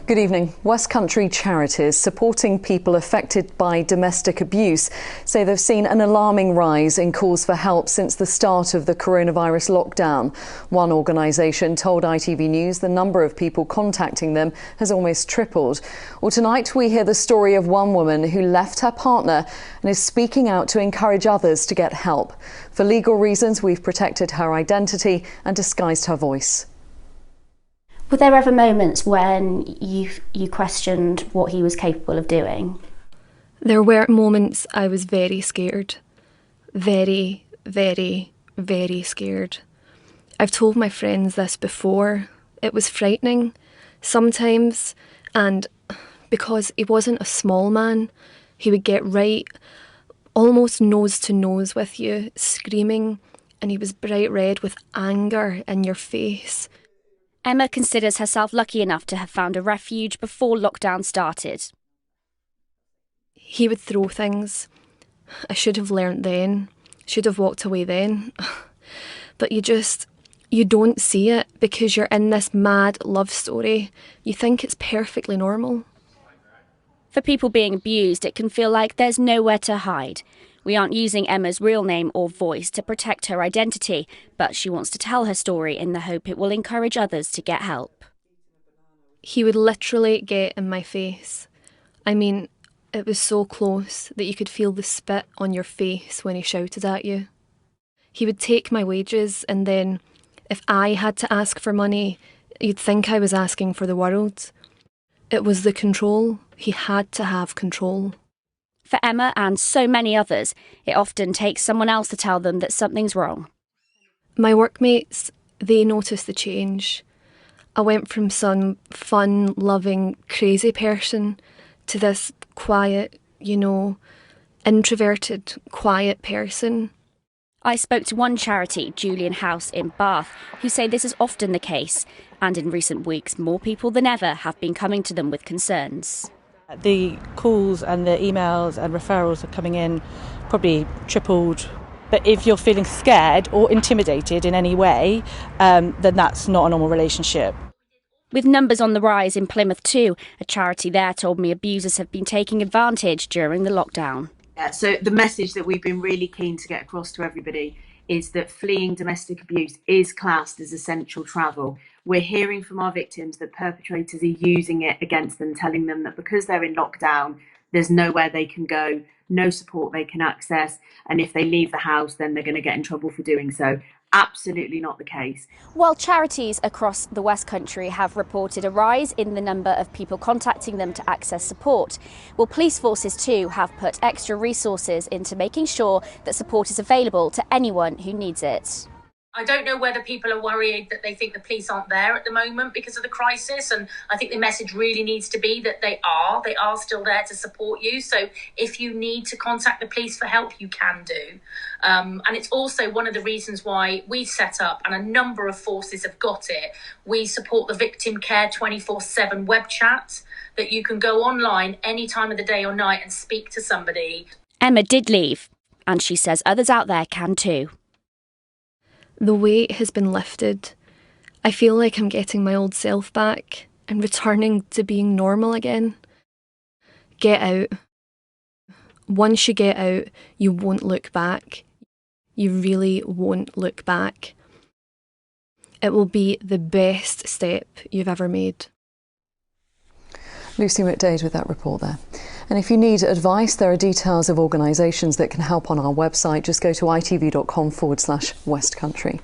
Good evening. West Country charities supporting people affected by domestic abuse say they've seen an alarming rise in calls for help since the start of the coronavirus lockdown. One organisation told ITV News the number of people contacting them has almost tripled. Well, tonight we hear the story of one woman who left her partner and is speaking out to encourage others to get help. For legal reasons, we've protected her identity and disguised her voice. Were there ever moments when you questioned what he was capable of doing? There were moments I was very scared. Very, very, very scared. I've told my friends this before. It was frightening sometimes, and because he wasn't a small man, he would get right almost nose to nose with you, screaming, and he was bright red with anger in your face. Emma considers herself lucky enough to have found a refuge before lockdown started. He would throw things. I should have learnt then. Should have walked away then. But you don't see it because you're in this mad love story. You think it's perfectly normal. For people being abused, it can feel like there's nowhere to hide. We aren't using Emma's real name or voice to protect her identity, but she wants to tell her story in the hope it will encourage others to get help. He would literally get in my face. I mean, it was so close that you could feel the spit on your face when he shouted at you. He would take my wages, and then if I had to ask for money, you'd think I was asking for the world. It was the control. He had to have control. For Emma and so many others, it often takes someone else to tell them that something's wrong. My workmates, they noticed the change. I went from some fun, loving, crazy person to this quiet, introverted, quiet person. I spoke to one charity, Julian House in Bath, who say this is often the case, and in recent weeks more people than ever have been coming to them with concerns. The calls and the emails and referrals are coming in probably tripled. But if you're feeling scared or intimidated in any way, then that's not a normal relationship. With numbers on the rise in Plymouth too, a charity there told me abusers have been taking advantage during the lockdown. So the message that we've been really keen to get across to everybody is that fleeing domestic abuse is classed as essential travel. We're hearing from our victims that perpetrators are using it against them, telling them that because they're in lockdown, there's nowhere they can go, no support they can access, and if they leave the house, then they're going to get in trouble for doing so. Absolutely not the case. While charities across the West Country have reported a rise in the number of people contacting them to access support, well, police forces too have put extra resources into making sure that support is available to anyone who needs it. I don't know whether people are worried that they think the police aren't there at the moment because of the crisis, and I think the message really needs to be that they are still there to support you. So if you need to contact the police for help, you can do. And it's also one of the reasons why we've set up, and a number of forces have got it, we support the Victim Care 24/7 web chat that you can go online any time of the day or night and speak to somebody. Emma did leave, and she says others out there can too. The weight has been lifted. I feel like I'm getting my old self back and returning to being normal again. Get out. Once you get out, you won't look back. You really won't look back. It will be the best step you've ever made. Lucy McDade with that report there. And if you need advice, there are details of organisations that can help on our website. Just go to itv.com/West Country.